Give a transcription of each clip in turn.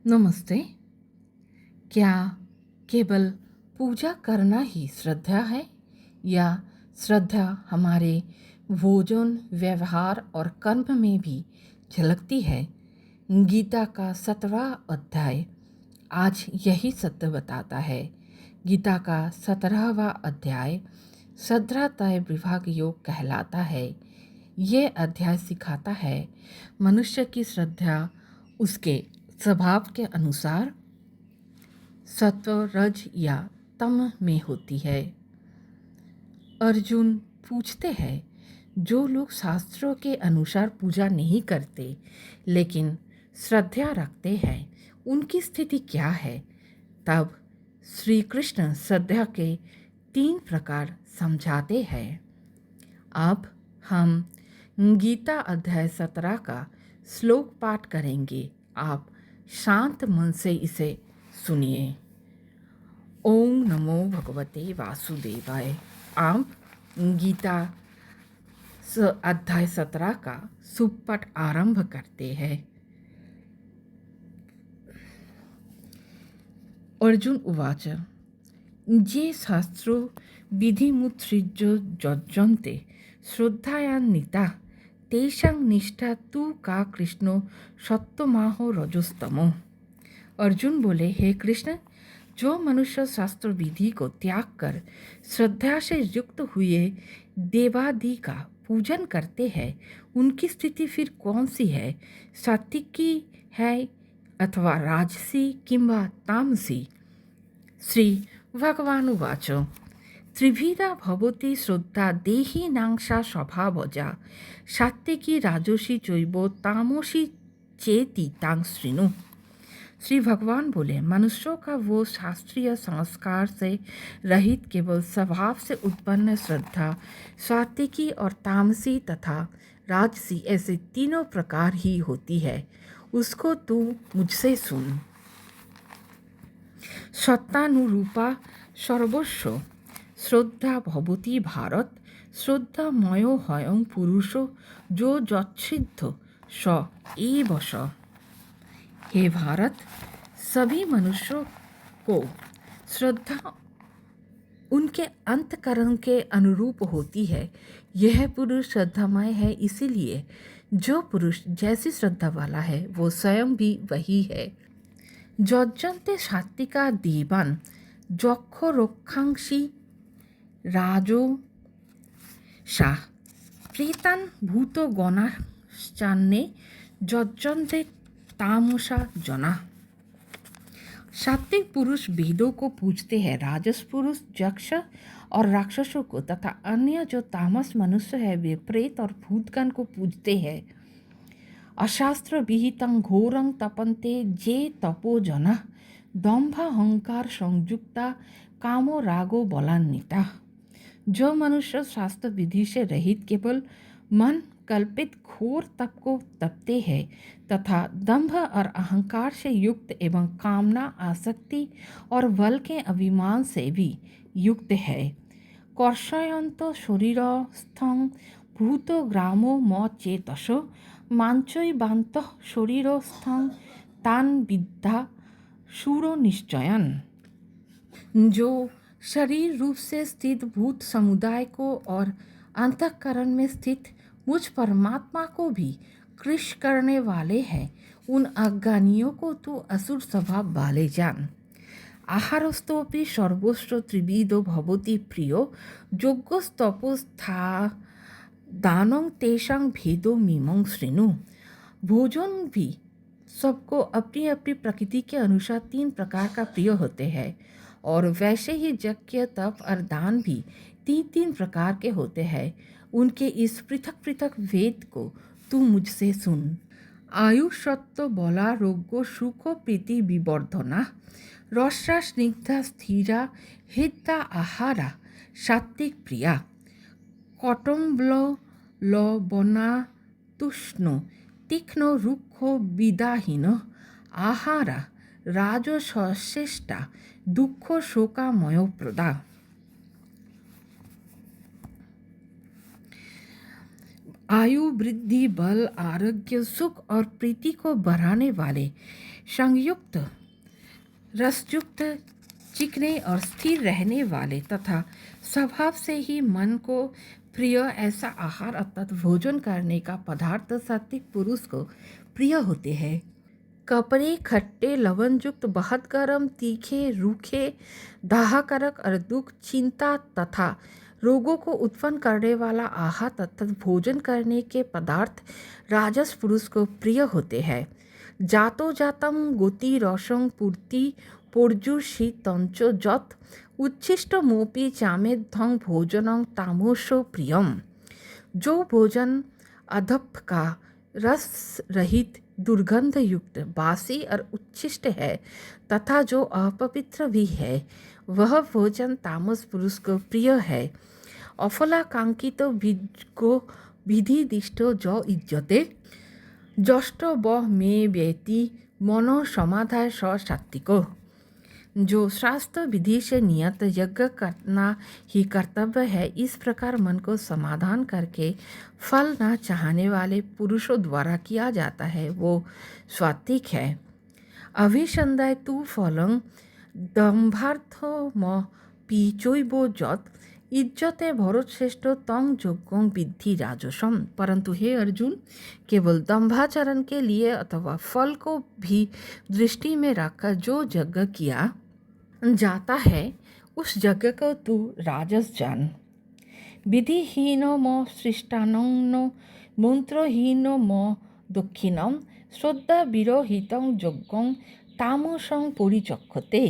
नमस्ते। क्या केवल पूजा करना ही श्रद्धा है या श्रद्धा हमारे भोजन, व्यवहार और कर्म में भी झलकती है? गीता का 17वां अध्याय आज यही सत्य बताता है। गीता का 17वां अध्याय श्रद्धा तय विभाग योग कहलाता है। ये अध्याय सिखाता है मनुष्य की श्रद्धा उसके स्वभाव के अनुसार सत्व, रज या तम में होती है। अर्जुन पूछते हैं, जो लोग शास्त्रों के अनुसार पूजा नहीं करते लेकिन श्रद्धा रखते हैं, उनकी स्थिति क्या है? तब श्री कृष्ण श्रद्धा के 3 प्रकार समझाते हैं। अब हम गीता अध्याय 17 का श्लोक पाठ करेंगे। आप शांत मन से इसे सुनिए। ओम नमो भगवते वासुदेवाय। आप गीता अध्याय 17 का सुपाठ आरंभ करते हैं। अर्जुन उवाच ये शास्त्रो विधिमुत्सृज्य यज्जन्ते श्रद्धयान्विता तेषां निष्ठा तु का कृष्णो सत्तमाहो रजस्तमो। अर्जुन बोले, हे कृष्ण, जो मनुष्य शास्त्र विधि को त्याग कर श्रद्धा से युक्त हुए देवादि का पूजन करते हैं, उनकी स्थिति फिर कौन सी है? सात्विकी है अथवा राजसी किंवा तामसी? श्री भगवानुवाच त्रिविधा भवति श्रद्धा देहिनांशा स्वभावजा सात्विकी राजसी चैव तामसी चेति तां शृणु। श्री भगवान बोले, मनुष्यों का वो शास्त्रीय संस्कार से रहित केवल स्वभाव से उत्पन्न श्रद्धा सात्विकी और तामसी तथा राजसी ऐसे तीनों प्रकार ही होती है। उसको तू मुझसे सुन। सत्तानुरूपा सर्वस्व श्रद्धा भवती भारत श्रद्धामयो हयं पुरुषो जो जच्छिद्ध स एव स। हे भारत, सभी मनुष्यों को श्रद्धा उनके अंतकरण के अनुरूप होती है। यह पुरुष श्रद्धामय है, इसीलिए जो पुरुष जैसी श्रद्धा वाला है वो स्वयं भी वही है। যজ্জন্তে সাত্বিকা দেবান যক্ষ রক্ষাংসি রাজো শাহ প্রেতান ভূত গণাশ্চান্নে যজ্জন্তে तामसा जना। सात्विक पुरुष वेदों को पूजते हैं, राजस पुरुष यक्ष और राक्षसों को तथा अन्य जो तामस मनुष्य है वे प्रेत और भूतगण को पूजते हैं। अशास्त्र विहितं घोरं तपन्ते जे तपो जना दम्भाहंकार संयुक्ता कामो रागो बलान्विता। जो मनुष्य शास्त्र विधि से रहित केवल मन कल्पित घोर तप को तपते हैं तथा दंभ और अहंकार से युक्त एवं कामना, आसक्ति और बल के अभिमान से भी युक्त है। कर्षयन्तो शरीरस्थं भूतो ग्रामो म चेतसो मांचैवान्तः शरीरस्थं तान विद्या शूरो निश्चयन। जो शरीर रूप से स्थित भूत समुदाय को और अंतःकरण में स्थित मुझ परमात्मा को भी कृश करने वाले हैं, उन अज्ञानियों को तू असुर स्वभाव वाले जान। आहारस्तोपि सर्वस्व त्रिविधो भवति प्रियो योग्यस्तपोस्था दानं तेषां भेदो मीमं शृणु। भोजन भी सबको अपनी अपनी प्रकृति के अनुसार 3 प्रकार का प्रिय होते हैं और वैसे ही यज्ञ, तप और दान भी 3 प्रकार के होते हैं। उनके इस पृथक पृथक भेद को तू मुझसे सुन। आयु सत्व बलारोग्य सुख प्रीति विवर्धना रसा स्निग्धा स्थिरा हिता आहारा सात्विक प्रिया कटम्बल लवणा तुष्ण तीक्ष्ण रुक्ष विदाहीन आहारा राजसश्रेष्ठा दुख शोकामय प्रदा। आयु, वृद्धि, बल, आरोग्य, सुख और प्रीति को बढ़ाने वाले संयुक्त रसयुक्त चिकने और स्थिर रहने वाले तथा स्वभाव से ही मन को प्रिय ऐसा आहार अर्थात भोजन करने का पदार्थ सात्विक पुरुष को प्रिय होते हैं। कपड़े खट्टे लवणयुक्त बहुत गर्म तीखे रूखे दाहकारक और दुख चिंता तथा रोगों को उत्पन्न करने वाला आहार तथा भोजन करने के पदार्थ राजस पुरुष को प्रिय होते हैं। जातो जातम गति रसं पूर्ति पर्युषितंच যত उच्छिष्ट मोपी चामेद्धं भोजनं तामसो प्रियम। जो भोजन अधप का रस रहित दुर्गंध युक्त बासी और उच्छिष्ट है तथा जो अपवित्र भी है वह भोजन तामस पुरुष को प्रिय है। अफलाकांक्षित को विधि दिष्टो जो इज्जते जष्ट व मे व्यति मनो समाधाय सात्विको। जो शास्त्र विधि से नियत यज्ञ करना ही कर्तव्य है इस प्रकार मन को समाधान करके फल न चाहने वाले पुरुषों द्वारा किया जाता है वो सात्विक है। अभिसंधाय तु फलं दम्भार्थो म पीचोइबो जत इज्जते भरत श्रेष्ठ तंग जोगों विद्धि राजसम। परंतु हे अर्जुन, केवल दंभाचरण के लिए अथवा फल को भी दृष्टि में रखकर जो यज्ञ किया जाता है उस यज्ञ को तू राजस जान। विधिहीनो म सृष्टानो मंत्रहीनो म दक्षिणम श्रद्धा विरहितं यज्ञं तामसं परिचक्षते।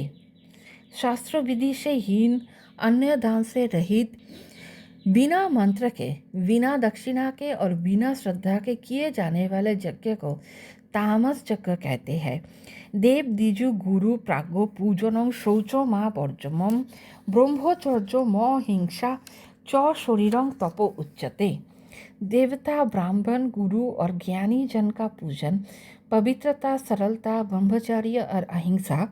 शास्त्र विधि से हीन अन्य दान से रहित बिना मंत्र के बिना दक्षिणा के और बिना श्रद्धा के किए जाने वाले यज्ञ को तामस यज्ञ कहते हैं। देव द्विजु गुरु प्रागो पूजनं शौचो मा वर्जमं ब्रह्मचर्यो म हिंसा च शरीरं तपो उच्यते। देवता ब्राह्मण गुरु और ज्ञानी जन का पूजन पवित्रता सरलता ब्रह्मचर्य और अहिंसा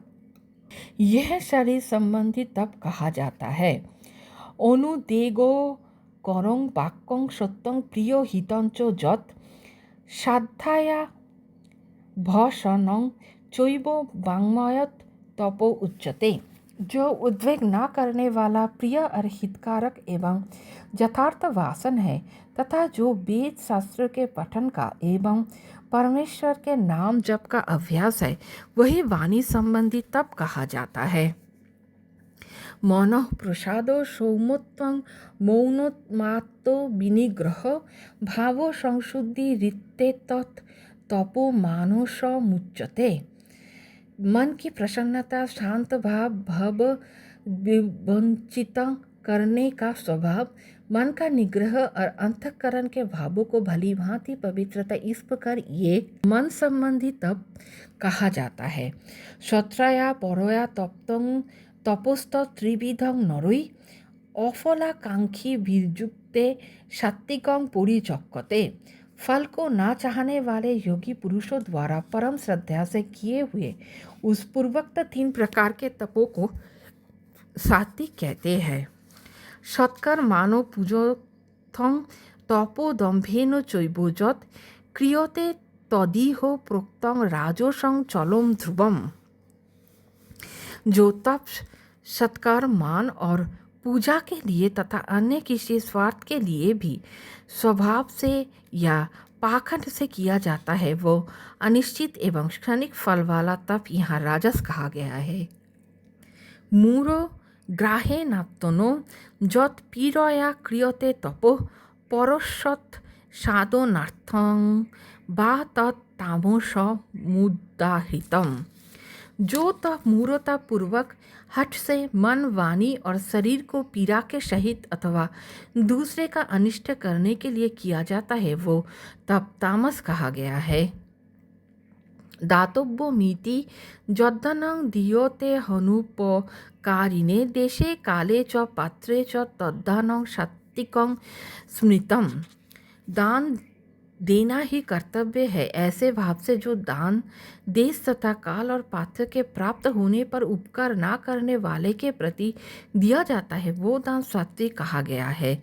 यह शरीर संबंधी तप कहा जाता है। अनुदेगो करं वाक्यं सत्यं प्रियो हितंच जत साध्याया भसनं चैव वाङ्मयत तपो उच्यते। जो उद्वेग न करने वाला प्रिय और हितकारक एवं यथार्थ वासन है तथा जो वेद शास्त्र के पठन का एवं परमेश्वर के नाम जप का अभ्यास है वही वाणी संबंधी तप कहा जाता है। मन प्रसादो सौम्यत्वं मौनमात्तो विनिग्रह भावो संशुद्धि रीते तत् तपो मानस मुच्यते। मन की प्रसन्नता शांत भाव भव विवंचित करने का स्वभाव मन का निग्रह और अंतःकरण के भावों को भली भांति पवित्रता इस प्रकार ये मन संबंधी तप कहा जाता है। क्षत्रया परोया तप्तं तपोस्त त्रिविधं नरुई अफलाकांक्षी विजुक्ते सात्विकं परिचक्षते। फल को ना चाहने वाले योगी पुरुषों द्वारा परम श्रद्धा से किए हुए उस पूर्वोक्त 3 प्रकार के तपों को सात्विक कहते हैं। सत्कर मानो पूजोथं तपो दम्भेन चैव जत क्रियते तदिह प्रोक्तं राजसं चलम ध्रुवम। जो तप सत्कार मान और पूजा के लिए तथा अन्य किसी स्वार्थ के लिए भी स्वभाव से या पाखंड से किया जाता है वो अनिश्चित एवं क्षणिक फल वाला तप यहाँ राजस कहा गया है। मूरो ग्राहे नाप्तनो जत पीड़या क्रियते तपो परसत साधनार्थं बा तत् तामस मुदाहृतम। जो तप मूर्ता पूर्वक हठ से मन वाणी और शरीर को पीड़ा के सहित अथवा दूसरे का अनिष्ट करने के लिए किया जाता है वो तप तामस कहा गया है। दातव्यो मीति यद्दनं दीयते हनुपकारिणे देशे काले च पात्रे च तद्दानं सात्विकं स्मृतम। दान देना ही कर्तव्य है ऐसे भाव से जो दान देश तथा काल और पात्र के प्राप्त होने पर उपकार ना करने वाले के प्रति दिया जाता है वो दान सात्विक कहा गया है।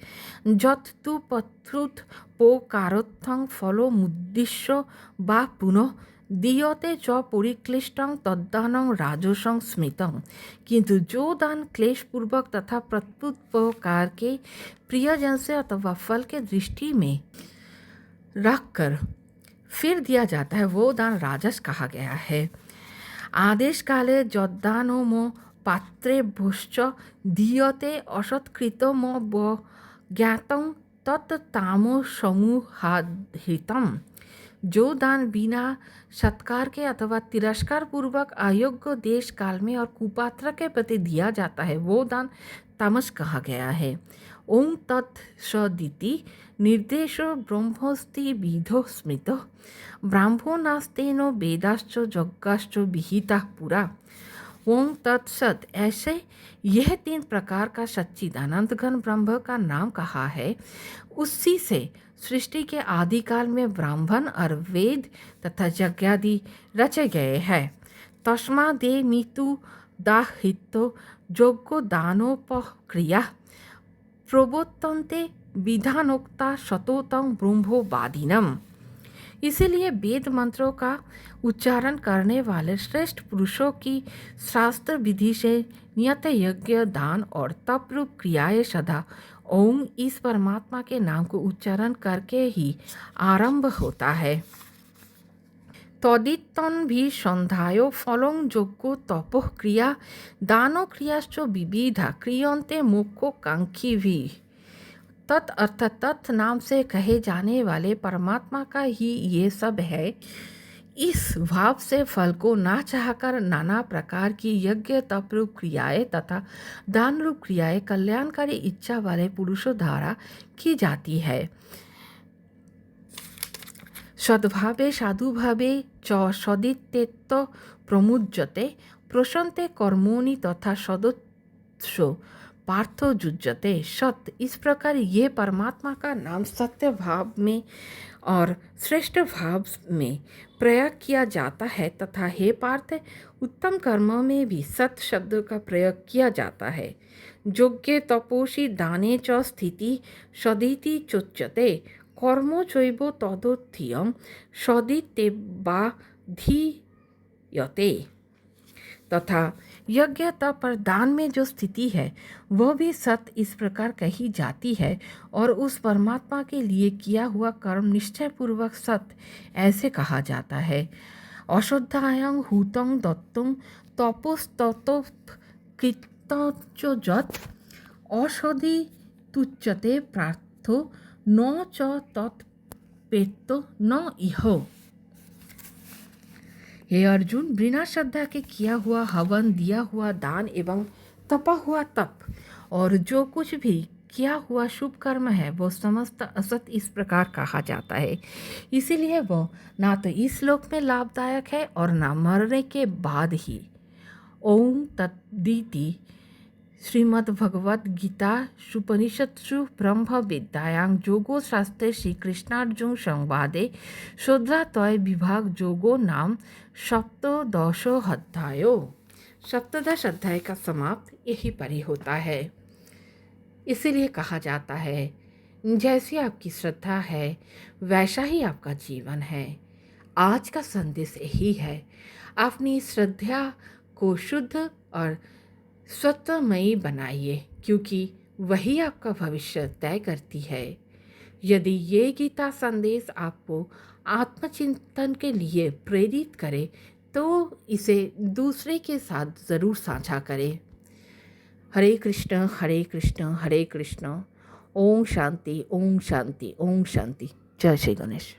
जत तु पत्रुत पो कारोत्थं फलो मुद्दिश्य बा पुनः दीयते च परिक्लिष्टं तद्दानं राजसं स्मृतं, किंतु जो दान क्लेश पूर्वक तथा प्रत्युपकार के प्रियजन से अथवा फल के दृष्टि में रखकर फिर दिया जाता है वो दान राजस कहा गया है। आदेश काले जद्दानो मो पात्रे भुश्च दीयते असत्कृतमो ज्ञातं तत् तामो समूहाधृतम। जो दान बिना सत्कार के अथवा तिरस्कार पूर्वक अयोग्य देश काल में और कुपात्र के प्रति दिया जाता है वो दान तामस कहा गया है। ओम तत् सदिति निर्देशो ब्रह्मोस्ति विधो स्मृतो ब्राह्मो नास्तेनो वेदाश्च यज्ञाश्च विहिता पुरा। ओम तत्सत, ऐसे यह 3 प्रकार का सच्चिदानंद घन ब्रह्म का नाम कहा है। उसी से सृष्टि के आदिकाल में ब्राह्मण और वेद तथा यज्ञादि रचे गए हैं। तस्मादे मितु दाहितो योग्यो दानोपक्रिया प्रवर्तन्ते विधानोक्ता शतोतं ब्रह्मवादिनम। इसीलिए वेद मंत्रों का उच्चारण करने वाले श्रेष्ठ पुरुषों की शास्त्र विधि से नियत यज्ञ दान और तप रूप क्रियाएं सदा ओम इस परमात्मा के नाम को उच्चारण करके ही आरंभ होता है। तदितन भी संध्यायो फलं यज्ञो तपो क्रिया दानो क्रियाश्च विविधा क्रियन्ते मोक्षो कांक्षी भी। तत् अर्थात तत् नाम से कहे जाने वाले परमात्मा का ही ये सब है। इस भाव से फल को ना चाहकर नाना प्रकार की यज्ञ तप रूप क्रियाएं तथा दान रूप क्रियाएं कल्याणकारी इच्छा वाले पुरुषों द्वारा की जाती है। सद्भावे साधुभावे च सदित्येत्त प्रमुज्यते प्रशंते कर्मोनि तथा सदोत्सो पार्थो जुज्यते। सत, इस प्रकार ये परमात्मा का नाम सत्य भाव में और श्रेष्ठ भाव में प्रयोग किया जाता है तथा हे पार्थ, उत्तम कर्मों में भी सत शब्द का प्रयोग किया जाता है। योग्य तपोषि दाने च स्थिति सदिति चोच्यते कर्मो चैव तदोत्थियम सदित्येवाधीयते। तथा यज्ञ तप और दान में जो स्थिति है वह भी सत इस प्रकार कही जाती है और उस परमात्मा के लिए किया हुआ कर्म निश्चय पूर्वक सत ऐसे कहा जाता है। अश्रद्धायं हूतं दत्तं तपोस्ततोकृतञ्च असदि तुच्यते प्रार्थो न च तत्पेत्तो न इहो। हे अर्जुन, बिना श्रद्धा के किया हुआ हवन, दिया हुआ दान एवं तपा हुआ तप और जो कुछ भी किया हुआ शुभ कर्म है वो समस्त असत इस प्रकार कहा जाता है। इसीलिए वो ना तो इस लोक में लाभदायक है और ना मरने के बाद ही। ओम तद्दिति श्रीमद्भगवद गीता उपनिषत्सु ब्रह्म विद्यायां योगो शास्त्रे श्री कृष्णार्जुन संवादे शूद्रातय विभाग योगो नाम सप्तदशो अध्यायो। सप्तदश अध्याय का समाप्त यही पर ही होता है। इसीलिए कहा जाता है जैसी आपकी श्रद्धा है वैसा ही आपका जीवन है। आज का संदेश यही है, अपनी श्रद्धा को शुद्ध और स्वतमयी बनाइए क्योंकि वही आपका भविष्य तय करती है। यदि ये गीता संदेश आपको आत्मचिंतन के लिए प्रेरित करे तो इसे दूसरे के साथ ज़रूर साझा करें। हरे कृष्ण हरे कृष्ण हरे कृष्ण। ओम शांति ओम शांति ओम शांति। जय श्री गणेश।